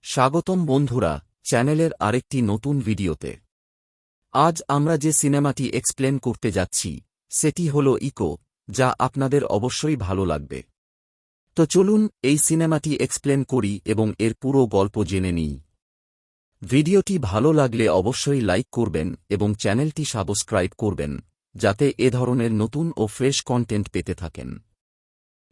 স্বাগতম বন্ধুরা, চ্যানেলের আরেকটি নতুন ভিডিওতে। আজ আমরা যে সিনেমাটি এক্সপ্লেন করতে যাচ্ছি সেটি হল ইকো, যা আপনাদের অবশ্যই ভালো লাগবে। তো চলুন এই সিনেমাটি এক্সপ্লেন করি এবং এর পুরো গল্প জেনে নিই। ভিডিওটি ভালো লাগলে অবশ্যই লাইক করবেন এবং চ্যানেলটি সাবস্ক্রাইব করবেন, যাতে এ ধরনের নতুন ও ফ্রেশ কন্টেন্ট পেতে থাকেন।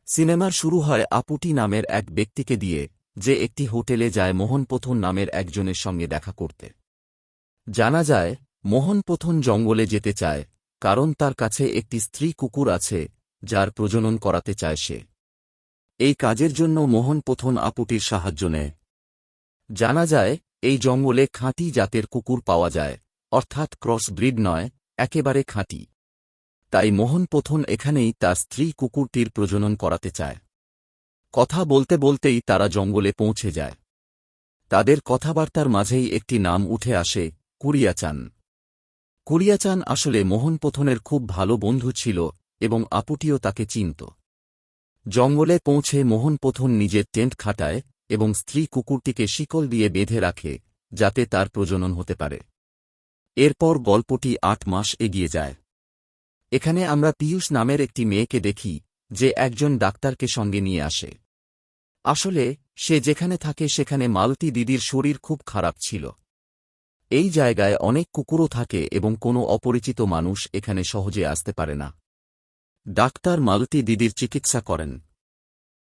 সিনেমার শুরু হয় আপুটি নামের এক ব্যক্তিকে দিয়ে, যে একটি হোটেলে যায় মোহন প্রথন নামের একজনের সঙ্গে দেখা করতে। জানা যায় মোহন প্রথন জঙ্গলে যেতে চায়, কারণ তার কাছে একটি স্ত্রী কুকুর আছে যার প্রজনন করাতে চায় সে। এই কাজের জন্য মোহন প্রথন আপুটির সাহায্য নেয়। জানা যায় এই জঙ্গলে খাঁটি জাতের কুকুর পাওয়া যায়, অর্থাৎ ক্রস ব্রিড নয়, একেবারে খাঁটি। তাই মোহন প্রথন এখানেই তার স্ত্রী কুকুরটির প্রজনন করাতে চায়। কথা বলতে বলতেই তারা জঙ্গলে পৌঁছে যায়। তাদের কথাবার্তার মাঝেই একটি নাম উঠে আসে, কুরিয়াচান। কুরিয়াচান আসলে মোহন প্রথনের খুব ভালো বন্ধু ছিল এবং আপুটিও তাকে চিনত। জঙ্গলে পৌঁছে মোহন প্রথন নিজের টেন্ট খাটায় এবং স্ত্রী কুকুরটিকে শিকল দিয়ে বেঁধে রাখে, যাতে তার প্রজনন হতে পারে। এরপর গল্পটি ৮ মাস এগিয়ে যায়। এখানে আমরা পীয়ূষ নামের একটি মেয়েকে দেখি, যে একজন ডাক্তারকে সঙ্গে নিয়ে আসে। আসলে সে যেখানে থাকে সেখানে মালতী দিদির শরীর খুব খারাপ ছিল। এই জায়গায় অনেক কুকুরও থাকে এবং কোনো অপরিচিত মানুষ এখানে সহজে আসতে পারে না। ডাক্তার মালতী দিদির চিকিৎসা করেন।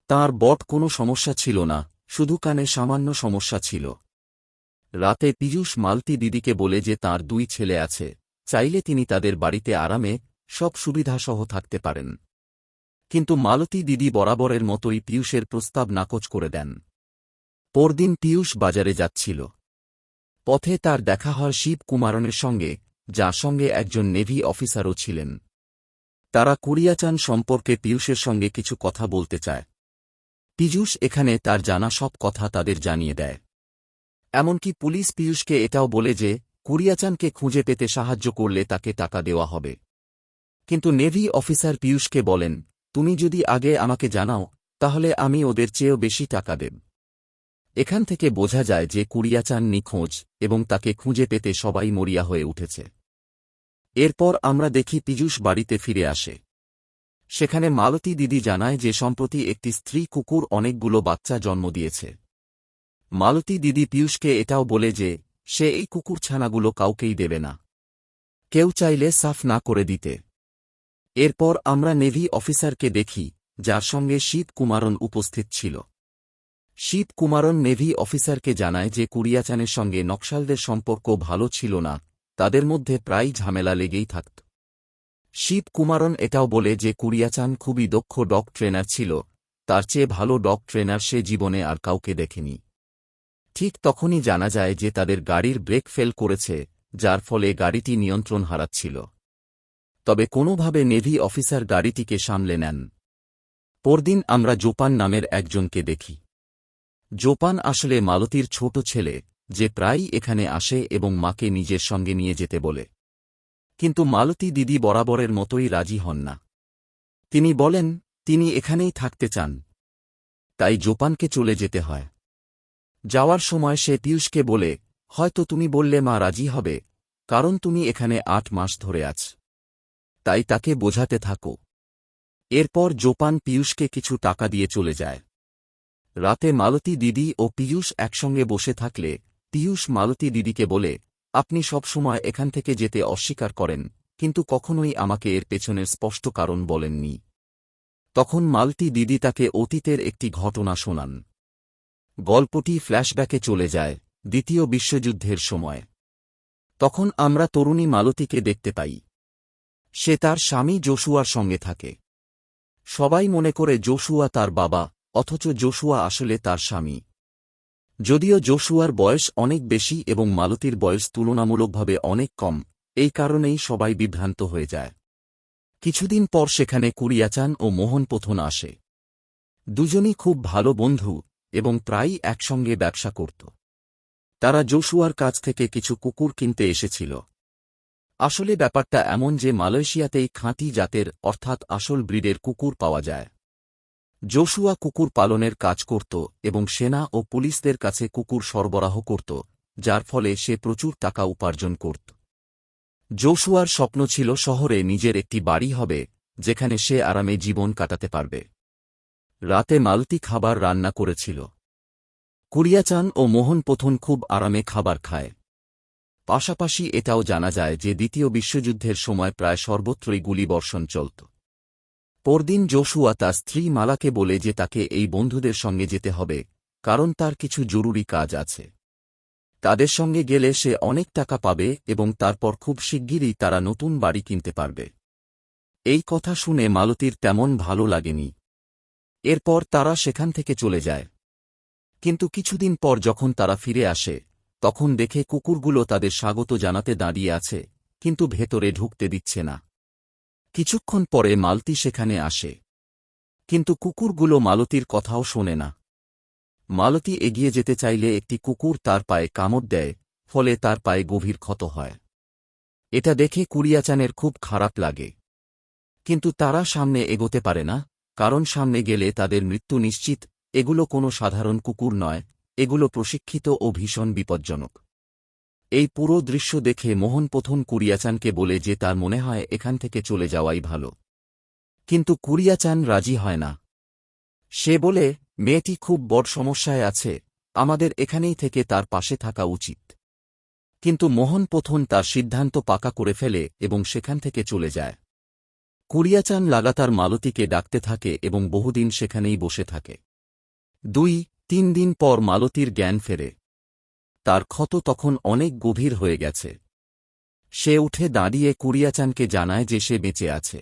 তাঁর বট কোনো সমস্যা ছিল না, শুধু কানে সামান্য সমস্যা ছিল। রাতে পীযূষ মালতী দিদিকে বলে যে তাঁর 2 ছেলে আছে, চাইলে তিনি তাদের বাড়িতে আরামে সব সুবিধাসহ থাকতে পারেন। কিন্তু মালতী দিদি বরাবরের মতোই পীয়ূষের প্রস্তাব নাকচ করে দেন। পরদিন পীয়ূষ বাজারে যাচ্ছিল। পথে তার দেখা হয় শিব কুমারনের সঙ্গে, যার সঙ্গে একজন নেভি অফিসারও ছিলেন। তারা কুরিয়াচান সম্পর্কে পীয়ূষের সঙ্গে কিছু কথা বলতে চায়। পীযূষ এখানে তার জানা সব কথা তাদের জানিয়ে দেয়। এমনকি পুলিশ পীয়ূষকে এটাও বলে যে কুরিয়াচানকে খুঁজে পেতে সাহায্য করলে তাকে টাকা দেওয়া হবে। কিন্তু নেভি অফিসার পীয়ূষকে বলেন, তুমি যদি আগে আমাকে জানাও, তাহলে আমি ওদের চেয়েও বেশি টাকা দেব। এখান থেকে বোঝা যায় যে কুরিয়াচান নিখোঁজ এবং তাকে খুঁজে পেতে সবাই মরিয়া হয়ে উঠেছে। এরপর আমরা দেখি পীযূষ বাড়িতে ফিরে আসে। সেখানে মালতী দিদি জানায় যে সম্প্রতি একটি স্ত্রী কুকুর অনেকগুলো বাচ্চা জন্ম দিয়েছে। মালতী দিদি পীয়ূষকে এটাও বলে যে সে এই কুকুরছানাগুলো কাউকেই দেবে না, কেউ চাইলে সাফ না করে দিতে। এরপর আমরা নেভি অফিসারকে দেখি, যার সঙ্গে শিব কুমারন উপস্থিত ছিল। শিব কুমারন নেভি অফিসারকে জানায় যে কুরিয়াচানের সঙ্গে নকশালদের সম্পর্ক ভালো ছিল না, তাদের মধ্যে প্রায় ঝামেলা লেগেই থাকত। শিব কুমারন এটাও বলে যে কুরিয়াচান খুবই দক্ষ ডগ ট্রেনার ছিল, তার চেয়ে ভালো ডগ ট্রেনার সে জীবনে আর কাউকে দেখেনি। ঠিক তখনই জানা যায় যে তাদের গাড়ির ব্রেক ফেল করেছে, যার ফলে গাড়িটি নিয়ন্ত্রণ হারাচ্ছিল। তবে কোনোভাবে নেভি অফিসার গাড়িটিকে সামলে নেন। পরদিন আমরা জোপান নামের একজনকে দেখি। জোপান আসলে মালতীর ছোট ছেলে, যে প্রায়ই এখানে আসে এবং মাকে নিজের সঙ্গে নিয়ে যেতে বলে। কিন্তু মালতী দিদি বরাবরের মতোই রাজি হন না। তিনি বলেন তিনি এখানেই থাকতে চান। তাই জোপানকে চলে যেতে হয়। যাওয়ার সময় সে পীয়ূষকে বলে, হয়তো তুমি বললে মা রাজি হবে, কারণ তুমি এখানে 8 মাস ধরে আছ। তাই তাকে বোঝাতে থাকো। এরপর জোপান পীয়ূষকে কিছু টাকা দিয়ে চলে যায়। রাতে মালতী দিদি ও পীয়ূষ একসঙ্গে বসে থাকলে পীয়ূষ মালতী দিদিকে বলে, আপনি সবসময় এখান থেকে যেতে অস্বীকার করেন, কিন্তু কখনোই আমাকে এর পেছনের স্পষ্ট কারণ বলেননি। তখন মালতী দিদি তাকে অতীতের একটি ঘটনা শোনান। গল্পটি ফ্ল্যাশব্যাকে চলে যায়, দ্বিতীয় বিশ্বযুদ্ধের সময়। তখন আমরা তরুণী মালতীকে দেখতে পাই। সে তার স্বামী জোশুয়ার সঙ্গে থাকে। সবাই মনে করে জোশুয়া তার বাবা, অথচ জোশুয়া আসলে তার স্বামী। যদিও জোশুয়ার বয়স অনেক বেশি এবং মালতীর বয়স তুলনামূলকভাবে অনেক কম, এই কারণেই সবাই বিভ্রান্ত হয়ে যায়। কিছুদিন পর সেখানে কুরিয়াচান ও মোহন প্রথন আসে। দুজনই খুব ভালো বন্ধু এবং প্রায়ই একসঙ্গে ব্যবসা করত। তারা জোশুয়ার কাছ থেকে কিছু কুকুর কিনতে এসেছিল। আসলে ব্যাপারটা এমন যে মালয়েশিয়াতেই খাঁটি জাতের অর্থাৎ আসল ব্রিডের কুকুর পাওয়া যায়। জোশুয়া কুকুর পালনের কাজ করত এবং সেনা ও পুলিশদের কাছে কুকুর সরবরাহ করত, যার ফলে সে প্রচুর টাকা উপার্জন করত। জোশুয়ার স্বপ্ন ছিল শহরে নিজের একটি বাড়ি হবে, যেখানে সে আরামে জীবন কাটাতে পারবে। রাতে মালতী খাবার রান্না করেছিল। কুরিয়াচান ও মোহন প্রথম খুব আরামে খাবার খায়। পাশাপাশি এটাও জানা যায় যে দ্বিতীয় বিশ্বযুদ্ধের সময় প্রায় সর্বত্রই গুলিবর্ষণ চলত। পরদিন জোশুয়া তার স্ত্রী মালাকে বলে যে তাকে এই বন্ধুদের সঙ্গে যেতে হবে, কারণ তার কিছু জরুরি কাজ আছে। তাদের সঙ্গে গেলে সে অনেক টাকা পাবে এবং তারপর খুব শিগগিরই তারা নতুন বাড়ি কিনতে পারবে। এই কথা শুনে মালতীর তেমন ভালো লাগেনি। এরপর তারা সেখান থেকে চলে যায়। কিন্তু কিছুদিন পর যখন তারা ফিরে আসে, তখন দেখে কুকুরগুলো তাদের স্বাগত জানাতে দাঁড়িয়ে আছে, কিন্তু ভেতরে ঢুকতে দিচ্ছে না। কিছুক্ষণ পরে মালতী সেখানে আসে, কিন্তু কুকুরগুলো মালতীর কথাও শোনে না। মালতী এগিয়ে যেতে চাইলে একটি কুকুর তার পায়ে কামড় দেয়, ফলে তার পায়ে গভীর ক্ষত হয়। এটা দেখে কুরিয়াচানের খুব খারাপ লাগে, কিন্তু তারা সামনে এগোতে পারে না, কারণ সামনে গেলে তাদের মৃত্যু নিশ্চিত। এগুলো কোনো সাধারণ কুকুর নয়, এগুলো প্রশিক্ষিত ও ভীষণ বিপজ্জনক। এই পুরো দৃশ্য দেখে মোহন প্রথম কুরিয়াচানকে বলে যে তার মনে হয় এখান থেকে চলে যাওয়াই ভালো। কিন্তু কুরিয়াচান রাজি হয় না। সে বলে, মেয়েটি খুব বড় সমস্যায় আছে, আমাদের এখানেই থেকে তার পাশে থাকা উচিত। কিন্তু মোহন প্রথম তার সিদ্ধান্ত পাকা করে ফেলে এবং সেখান থেকে চলে যায়। কুরিয়াচান লাগাতার মালতীকে ডাকতে থাকে এবং বহুদিন সেখানেই বসে থাকে। 2-3 দিন পর মালতীর জ্ঞান ফেরে। তার ক্ষত তখন অনেক গভীর হয়ে গেছে। সে উঠে দাঁড়িয়ে কুরিয়াচানকে জানায় যে সে বেঁচে আছে।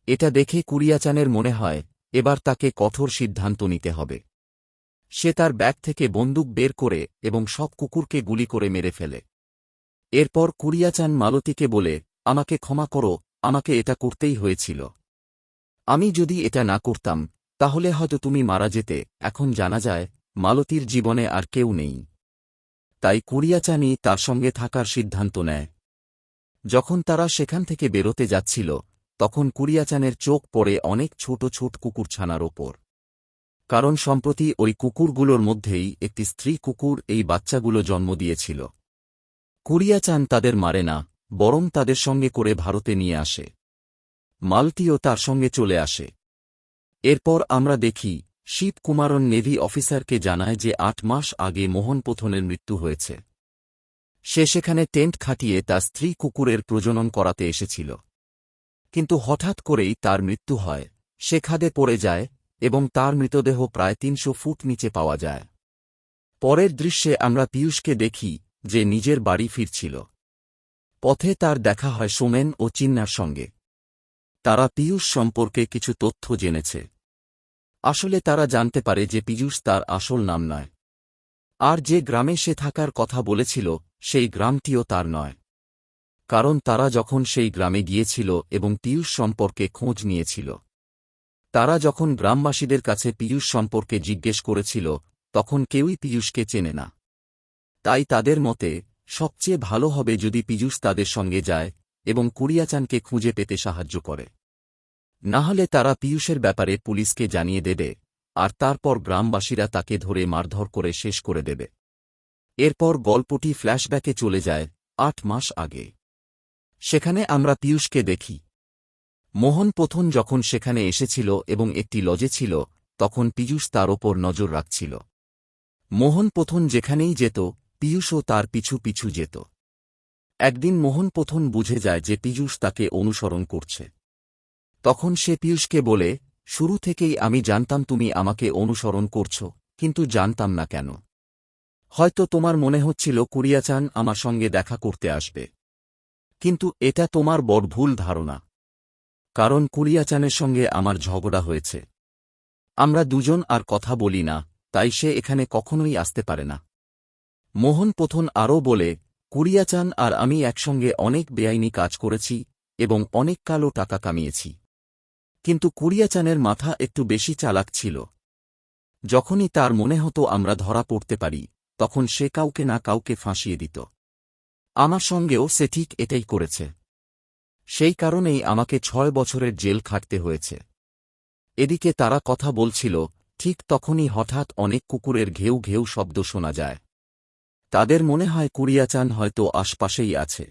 এটা দেখে কুরিয়াচানের মনে হয় এবার তাকে কঠোর সিদ্ধান্ত নিতে হবে। সে তার ব্যাগ থেকে বন্দুক বের করে এবং সব কুকুরকে গুলি করে মেরে ফেলে। এরপর কুরিয়াচান মালতীকে বলে, আমাকে ক্ষমা করো, আমাকে এটা করতেই হয়েছিল। আমি যদি এটা না করতাম, তাহলে হয়তো তুমি মারা যেতে। এখন জানা যায় মালতীর জীবনে আর কেউ নেই। তাই কুরিয়াচানই তার সঙ্গে থাকার সিদ্ধান্ত নেয়। যখন তারা সেখান থেকে বেরোতে যাচ্ছিল, তখন কুরিয়াচানের চোখ পড়ে অনেক ছোট ছোট কুকুরছানার ওপর। কারণ সম্প্রতি ওই কুকুরগুলোর মধ্যেই একটি স্ত্রী কুকুর এই বাচ্চাগুলো জন্ম দিয়েছিল। কুরিয়াচান তাদের মারে না, বরং তাদের সঙ্গে করে ভারতে নিয়ে আসে। মালতীও তার সঙ্গে চলে আসে। এরপর আমরা দেখি শিবকুমারন নেভি অফিসারকে জানায় যে 8 মাস আগে মোহন প্রথমের মৃত্যু হয়েছে। সে সেখানে টেন্ট খাটিয়ে তার স্ত্রী কুকুরের প্রজনন করাতে এসেছিল। কিন্তু হঠাৎ করেই তার মৃত্যু হয়। সে খাদে পড়ে যায় এবং তার মৃতদেহ প্রায় 300 ফুট নিচে পাওয়া যায়। পরের দৃশ্যে আমরা পীয়ূষকে দেখি যে নিজের বাড়ি ফিরছিল। পথে তার দেখা হয় সোমেন ও চিন্নার সঙ্গে। তারা পীয়ূষ সম্পর্কে কিছু তথ্য জেনেছে। আসলে তারা জানতে পারে যে পীযূষ তার আসল নাম নয়, আর যে গ্রামে সে থাকার কথা বলেছিল সেই গ্রামটিও তার নয়। কারণ তারা যখন সেই গ্রামে গিয়েছিল এবং পীয়ূষ সম্পর্কে খোঁজ নিয়েছিল, তারা যখন গ্রামবাসীদের কাছে পীয়ূষ সম্পর্কে জিজ্ঞেস করেছিল, তখন কেউই পীয়ূষকে চেনে না। তাই তাদের মতে সবচেয়ে ভালো হবে যদি পীযূষ তাদের সঙ্গে যায় এবং কুরিয়াচানকে খুঁজে পেতে সাহায্য করে। না হলে তারা পীয়ূষের ব্যাপারে পুলিশকে জানিয়ে দেবে, আর তারপর গ্রামবাসীরা তাকে ধরে মারধর করে শেষ করে দেবে। এরপর গল্পটি ফ্ল্যাশব্যাকে চলে যায় 8 মাস আগে। সেখানে আমরা পীয়ূষকে দেখি। মোহন প্রথম যখন সেখানে এসেছিল এবং একটি লজে ছিল, তখন পীযূষ তার ওপর নজর রাখছিল। মোহন প্রথম যেখানেই যেত, পীয়ূষও তার পিছু পিছু যেত। একদিন মোহন প্রথম বুঝে যায় যে পীযূষ তাকে অনুসরণ করছে। তখন সে পীয়ূষকে বলে, শুরু থেকেই আমি জানতাম তুমি আমাকে অনুসরণ করছ, কিন্তু জানতাম না কেন। হয়তো তোমার মনে হচ্ছিল কুরিয়াচান আমার সঙ্গে দেখা করতে আসবে। কিন্তু এটা তোমার বড় ভুল ধারণা। কারণ কুরিয়াচানের সঙ্গে আমার ঝগড়া হয়েছে। আমরা দুজন আর কথা বলি না, তাই সে এখানে কখনোই আসতে পারে না। মোহন প্রথম আরও বলে, কুরিয়াচান আর আমি একসঙ্গে অনেক বেআইনি কাজ করেছি এবং অনেক কালো টাকা কামিয়েছি। কিন্তু কুরিয়াচানের মাথা একটু বেশি চালাক ছিল। যখনই তার মনে হতো আমরা ধরা পড়তে পারি, তখন সে কাউকে না কাউকে ফাঁসিয়ে দিত। আমার সঙ্গেও সে ঠিক এটাই করেছে। সেই কারণেই আমাকে 6 বছরের জেল খাটতে হয়েছে। এদিকে তারা কথা বলছিল, ঠিক তখনই হঠাৎ অনেক কুকুরের ঘেউ ঘেউ শব্দ শোনা যায়। তাদের মনে হয় কুরিয়াচান হয়তো আশপাশেই আছে।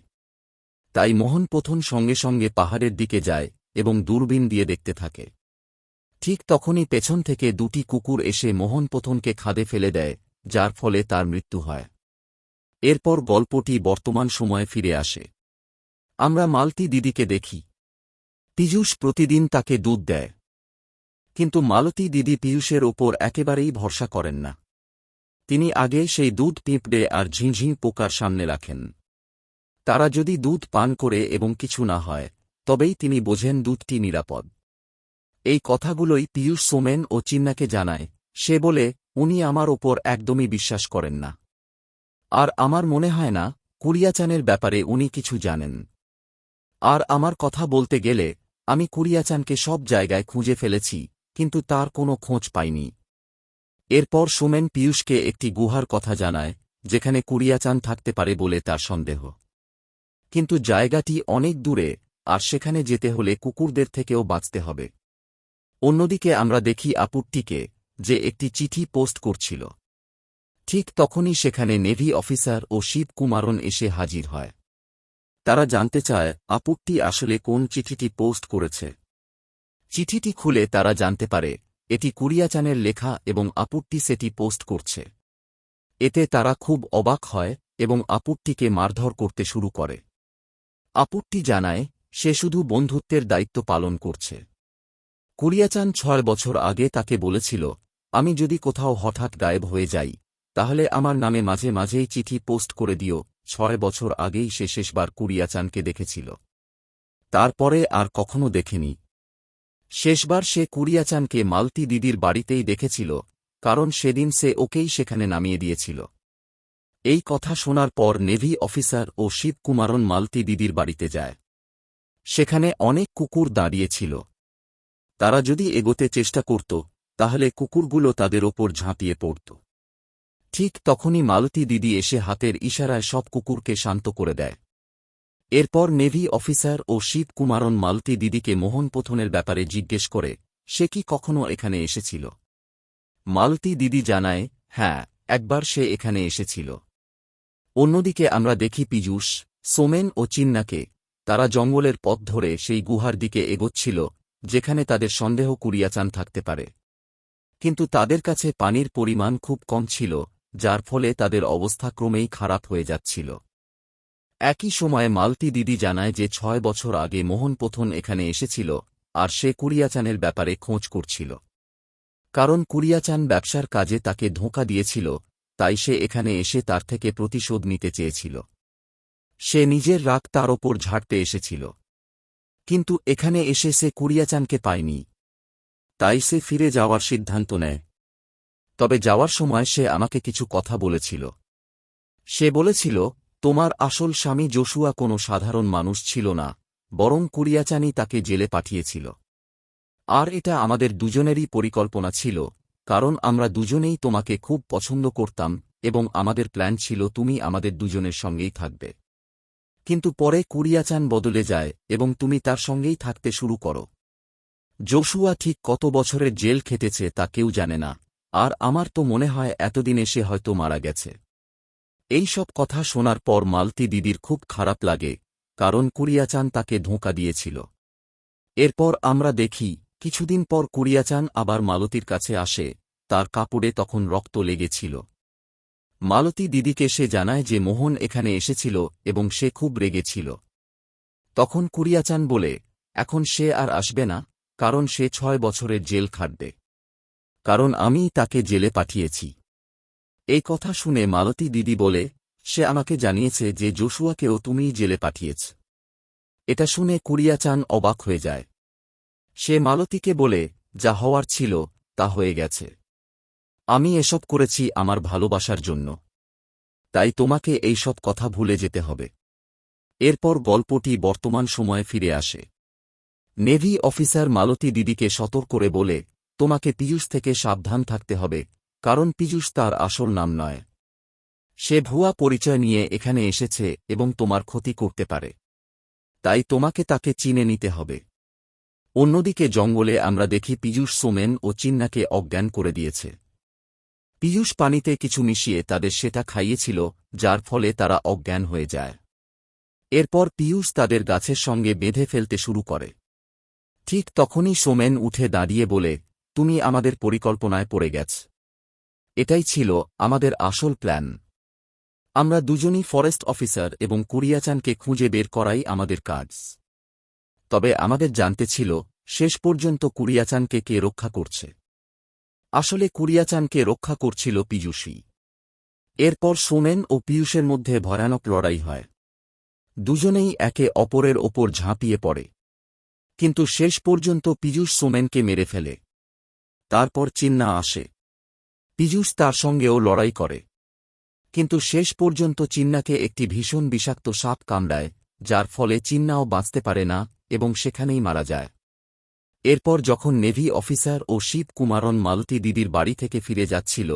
তাই মোহন প্রথম সঙ্গে সঙ্গে পাহাড়ের দিকে যায় এবং দূরবীন দিয়ে দেখতে থাকে। ঠিক তখনই পেছন থেকে দুটি কুকুর এসে মোহন প্রথমকে খাদে ফেলে দেয়, যার ফলে তার মৃত্যু হয়। এরপর গল্পটি বর্তমান সময়ে ফিরে আসে। আমরা মালতী দিদিকে দেখি। পীযূষ প্রতিদিন তাকে দুধ দেয়। কিন্তু মালতী দিদি পীযূষের ওপর একেবারেই ভরসা করেন না। তিনি আগে সেই দুধ পিঁপড়ে আর ঝিঁঝিঁ পোকার সামনে রাখেন। তারা যদি দুধ পান করে এবং কিছু না হয়, তবেই তিনি বোঝেন দুধটি নিরাপদ। এই কথাগুলোই পীযূষ সোমেন ও চিন্নাকে জানায়। সে বলে, উনি আমার ওপর একদমই বিশ্বাস করেন না। আর আমার মনে হয় না কুরিয়াচানের ব্যাপারে উনি কিছু জানেন। আর আমার কথা বলতে গেলে, আমি কুরিয়াচানকে সব জায়গায় খুঁজে ফেলেছি, কিন্তু তার কোনো খোঁজ পাইনি। এরপর সোমেন পীযূষকে একটি গুহার কথা জানায়, যেখানে কুরিয়াচান থাকতে পারে বলে তার সন্দেহ। কিন্তু জায়গাটি অনেক দূরে, আর সেখানে যেতে হলে কুকুরদের থেকেও বাঁচতে হবে। অন্যদিকে আমরা দেখি আপুট্টিকে, যে একটি চিঠি পোস্ট করছিল। ঠিক তখনই সেখানে নেভি অফিসার ও শিব কুমারন এসে হাজির হয়। তারা জানতে চায় আপুট্টি আসলে কোন চিঠিটি পোস্ট করেছে। চিঠিটি খুলে তারা জানতে পারে এটি কুরিয়াচানের লেখা এবং আপুট্টি সেটি পোস্ট করছে। এতে তারা খুব অবাক হয় এবং আপুট্টিকে মারধর করতে শুরু করে। আপুট্টি জানায় সে শুধু বন্ধুত্বের দায়িত্ব পালন করছে। কুরিয়াচান 6 বছর আগে তাকে বলেছিল, আমি যদি কোথাও হঠাৎ গায়েব হয়ে যাই, তাহলে আমার নামে মাঝে মাঝেই চিঠি পোস্ট করে দিও। 6 বছর আগেই সে শেষবার কুরিয়াচানকে দেখেছিল। তারপরে আর কখনো দেখেনি। শেষবার সে কুরিয়াচানকে মালতী দিদির বাড়িতেই দেখেছিল, কারণ সেদিন সে ওকেই সেখানে নামিয়ে দিয়েছিল। এই কথা শোনার পর নেভি অফিসার ও শিব কুমারন মালতী দিদির বাড়িতে যায়। সেখানে অনেক কুকুর দাঁড়িয়েছিল। তারা যদি এগোতে চেষ্টা করত, তাহলে কুকুরগুলো তাদের ওপর ঝাঁপিয়ে পড়ত। ঠিক তখনই মালতী দিদি এসে হাতের ইশারায় সব কুকুরকে শান্ত করে দেয়। এরপর নেভি অফিসার ও শিব কুমারন মালতী দিদিকে মোহন পথনের ব্যাপারে জিজ্ঞেস করে, সে কি কখনো এখানে এসেছিল। মালতী দিদি জানায়, হ্যাঁ, একবার সে এখানে এসেছিল। অন্যদিকে আমরা দেখি পীযূষ, সোমেন ও চিন্নাকে। তারা জঙ্গলের পথ ধরে সেই গুহার দিকে এগোচ্ছিল, যেখানে তাদের সন্দেহ কুরিয়াচান থাকতে পারে। কিন্তু তাদের কাছে পানির পরিমাণ খুব কম ছিল, যার ফলে তাদের অবস্থা ক্রমেই খারাপ হয়ে যাচ্ছিল। একই সময়ে মালতী দিদি জানায় যে 6 বছর আগে মোহন পথন এখানে এসেছিল, আর সে কুরিয়াচানের ব্যাপারে খোঁজ করছিল। কারণ কুরিয়াচান ব্যবসার কাজে তাকে ধোঁকা দিয়েছিল, তাই সে এখানে এসে তার থেকে প্রতিশোধ নিতে চেয়েছিল। সে নিজের রাগ তার ওপর ঝাড়তে এসেছিল। কিন্তু এখানে এসে সে কুরিয়াচানকে পায়নি। তাই সে ফিরে যাওয়ার সিদ্ধান্ত নেয়। তবে যাওয়ার সময় সে আমাকে কিছু কথা বলেছিল। সে বলেছিল, তোমার আসল স্বামী জোশুয়া কোনো সাধারণ মানুষ ছিল না, বরং কুরিয়াচানই তাকে জেলে পাঠিয়েছিল। আর এটা আমাদের দুজনেরই পরিকল্পনা ছিল, কারণ আমরা দুজনেই তোমাকে খুব পছন্দ করতাম এবং আমাদের প্ল্যান ছিল তুমি আমাদের দুজনের সঙ্গেই থাকবে। কিন্তু পরে কুরিয়াচান বদলে যায় এবং তুমি তার সঙ্গেই থাকতে শুরু করো। জোশুয়া ঠিক কত বছরের জেল খেটেছে তা কেউ জানে না, আর আমার তো মনে হয় এতদিনে সে হয়তো মারা গেছে। এই সব কথা শোনার পর মালতী দিদির খুব খারাপ লাগে, কারণ কুরিয়াচান তাকে ধোঁকা দিয়েছিল। এরপর আমরা দেখি কিছুদিন পর কুরিয়াচান আবার মালতীর কাছে আসে, তার কাপড়ে তখন রক্ত লেগেছিল। মালতী দিদিকে সে জানায় যে মোহন এখানে এসেছিল এবং সে খুব রেগেছিল। তখন কুরিয়াচান বলে, এখন সে আর আসবে না, কারণ সে 6 বছরের জেল খাটবে। কারণ আমি তাকে জেলে পাঠিয়েছি। এই কথা শুনে মালতী দিদি বলে, সে আমাকে জানিয়েছে যে জোশুয়াকেও তুমিই জেলে পাঠিয়েছ। এটা শুনে কুরিয়াচান অবাক হয়ে যায়। সে মালতীকে বলে, যা হওয়ার ছিল তা হয়ে গেছে। আমি এসব করেছি আমার ভালোবাসার জন্য। তাই তোমাকে এই সব কথা ভুলে যেতে হবে। এরপর গল্পটি বর্তমান সময়ে ফিরে আসে। নেভি অফিসার মালতী দিদিকে সতর্ক করে বলে, তোমাকে পীযূষ থেকে সাবধান থাকতে হবে, কারণ পীযূষ তার আসল নাম নয়। সে ভুয়া পরিচয় নিয়ে এখানে এসেছে এবং তোমার ক্ষতি করতে পারে। তাই তোমাকে তাকে চিনে নিতে হবে। অন্যদিকে জঙ্গলে আমরা দেখি পীযূষ সোমেন ও চিন্নাকে অজ্ঞান করে দিয়েছে। পীযূষ পানিতে কিছু মিশিয়ে তাদের সেটা খাইয়েছিল, যার ফলে তারা অজ্ঞান হয়ে যায়। এরপর পীযূষ তাদের গাছের সঙ্গে বেঁধে ফেলতে শুরু করে। ঠিক তখনই সোমেন উঠে দাঁড়িয়ে বলে, তুমি আমাদের পরিকল্পনায় পড়ে গেছ। এটাই ছিল আমাদের আসল প্ল্যান। আমরা দুজনই ফরেস্ট অফিসার এবং কুরিয়াচানকে খুঁজে বের করাই আমাদের কাজ। তবে আমাদের জানতে ছিল শেষ পর্যন্ত কুরিয়াচানকে কে রক্ষা করছে। আসলে কুরিয়াচানকে রক্ষা করছিল পীযূষই। এরপর সোমেন ও পীযূষের মধ্যে ভয়ানক লড়াই হয়। দুজনেই একে অপরের ওপর ঝাঁপিয়ে পড়ে, কিন্তু শেষ পর্যন্ত পীযূষ সোমেনকে মেরে ফেলে। তারপর চিন্না আসে। পীযূষ তার সঙ্গেও লড়াই করে, কিন্তু শেষ পর্যন্ত চিন্নাকে একটি ভীষণ বিষাক্ত সাপ কামড়ায়, যার ফলে চিন্নাও বাঁচতে পারে না এবং সেখানেই মারা যায়। এরপর যখন নেভি অফিসার ও শিব কুমারন মালতী দিদির বাড়ি থেকে ফিরে যাচ্ছিল,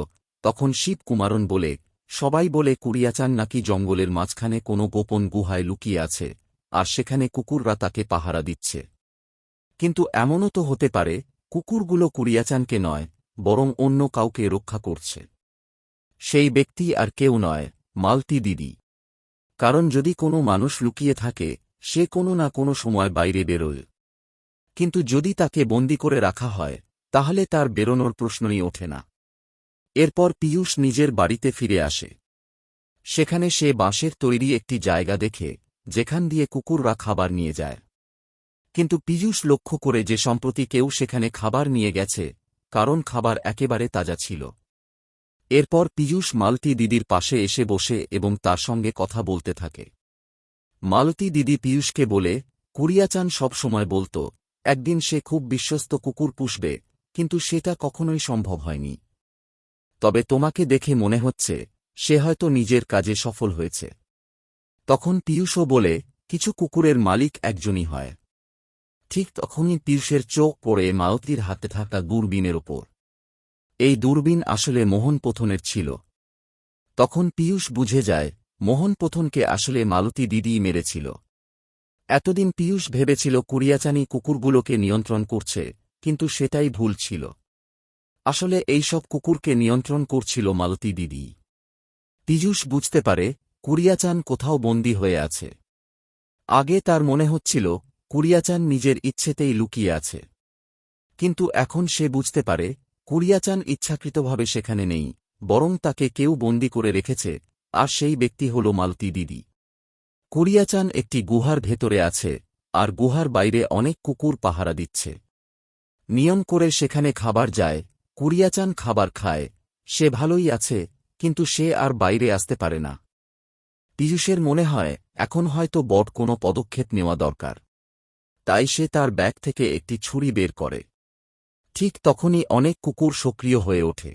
তখন শিব কুমারন বলে, সবাই বলে কুরিয়াচান নাকি জঙ্গলের মাঝখানে কোনো গোপন গুহায় লুকিয়ে আছে, আর সেখানে কুকুররা তাকে পাহারা দিচ্ছে। কিন্তু এমনও তো হতে পারে কুকুরগুলো কুরিয়াচানকে নয়, বরং অন্য কাউকে রক্ষা করছে। সেই ব্যক্তি আর কেউ নয়, মালতী দিদি। কারণ যদি কোনো মানুষ লুকিয়ে থাকে, সে কোনো না কোনো সময় বাইরে বেরোয়। কিন্তু যদি তাকে বন্দী করে রাখা হয়, তাহলে তার বেরোনোর প্রশ্নই ওঠে না। এরপর পীযূষ নিজের বাড়িতে ফিরে আসে। সেখানে সে বাঁশের তৈরি একটি জায়গা দেখে, যেখান দিয়ে কুকুররা খাবার নিয়ে যায়। কিন্তু পীযূষ লক্ষ্য করে যে সম্প্রতি কেউ সেখানে খাবার নিয়ে গেছে, কারণ খাবার একেবারে তাজা ছিল। এরপর পীযূষ মালতী দিদির পাশে এসে বসে এবং তার সঙ্গে কথা বলতে থাকে। মালতী দিদি পীযূষকে বলে, কুরিয়াচান সব সময় বলত একদিন সে খুব বিশ্বস্ত কুকুর পুষবে, কিন্তু সেটা কখনোই সম্ভব হয়নি। তবে তোমাকে দেখে মনে হচ্ছে সে হয়তো নিজের কাজে সফল হয়েছে। তখন পীযূষও বলে, কিছু কুকুরের মালিক একজনই হয়। ঠিক তখনই পীযূষের চোখ পড়ে মালতীর হাতে থাকা দূরবীনের ওপর। এই দূরবীন আসলে মোহনপোথনের ছিল। তখন পীযূষ বুঝে যায় মোহনপোথনকে আসলে মালতী দিদিই মেরেছিল। এতদিন পীযূষ ভেবেছিল কুরিয়াচানি কুকুরগুলোকে নিয়ন্ত্রণ করছে, কিন্তু সেটাই ভুল ছিল। আসলে এইসব কুকুরকে নিয়ন্ত্রণ করছিল মালতী দিদি। পীযূষ বুঝতে পারে কুরিয়াচান কোথাও বন্দী হয়ে আছে। আগে তার মনে হচ্ছিল কুরিয়াচান নিজের ইচ্ছেতেই লুকিয়ে আছে, কিন্তু এখন সে বুঝতে পারে কুরিয়াচান ইচ্ছাকৃতভাবে সেখানে নেই, বরং তাকে কেউ বন্দী করে রেখেছে, আর সেই ব্যক্তি হল মালতী দিদি। কুরিয়াচান একটি গুহার ভেতরে আছে, আর গুহার বাইরে অনেক কুকুর পাহারা দিচ্ছে। নিয়ম করে সেখানে খাবার যায়, কুরিয়াচান খাবার খায়, সে ভালোই আছে, কিন্তু সে আর বাইরে আসতে পারে না। পীযূষের মনে হয় এখন হয়তো বড় কোনো পদক্ষেপ নেওয়া দরকার। তাই সে তার ব্যাগ থেকে একটি ছুরি বের করে। ঠিক তখনই অনেক কুকুর সক্রিয় হয়ে ওঠে।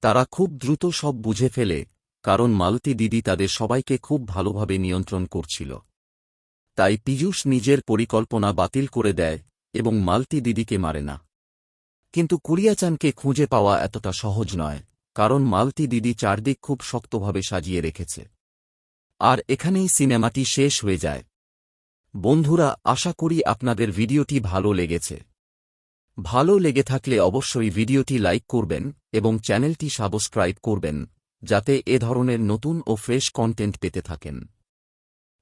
তারা খুব দ্রুত সব বুঝে ফেলে, কারণ মালতী দিদি তাদের সবাইকে খুব ভালোভাবে নিয়ন্ত্রণ করছিল। তাই পীযূষ নিজের পরিকল্পনা বাতিল করে দেয় এবং মালতী দিদিকে মারে না। কিন্তু কুরিয়াচানকে খুঁজে পাওয়া এতটা সহজ নয়, কারণ মালতী দিদি চারদিক খুব শক্তভাবে সাজিয়ে রেখেছে। আর এখানেই সিনেমাটি শেষ হয়ে যায়। বন্ধুরা, আশা করি আপনাদের ভিডিওটি ভালো লেগেছে। ভালো লেগে থাকলে অবশ্যই ভিডিওটি লাইক করবেন এবং চ্যানেলটি সাবস্ক্রাইব করবেন, যাতে এ ধরনের নতুন ও ফ্রেশ কন্টেন্ট পেতে থাকেন।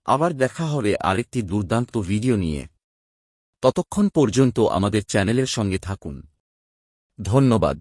আবার দেখা হবে আরেকটি দুর্দান্ত ভিডিও নিয়ে। ততক্ষণ পর্যন্ত আমাদের চ্যানেলের সঙ্গে থাকুন। ধন্যবাদ।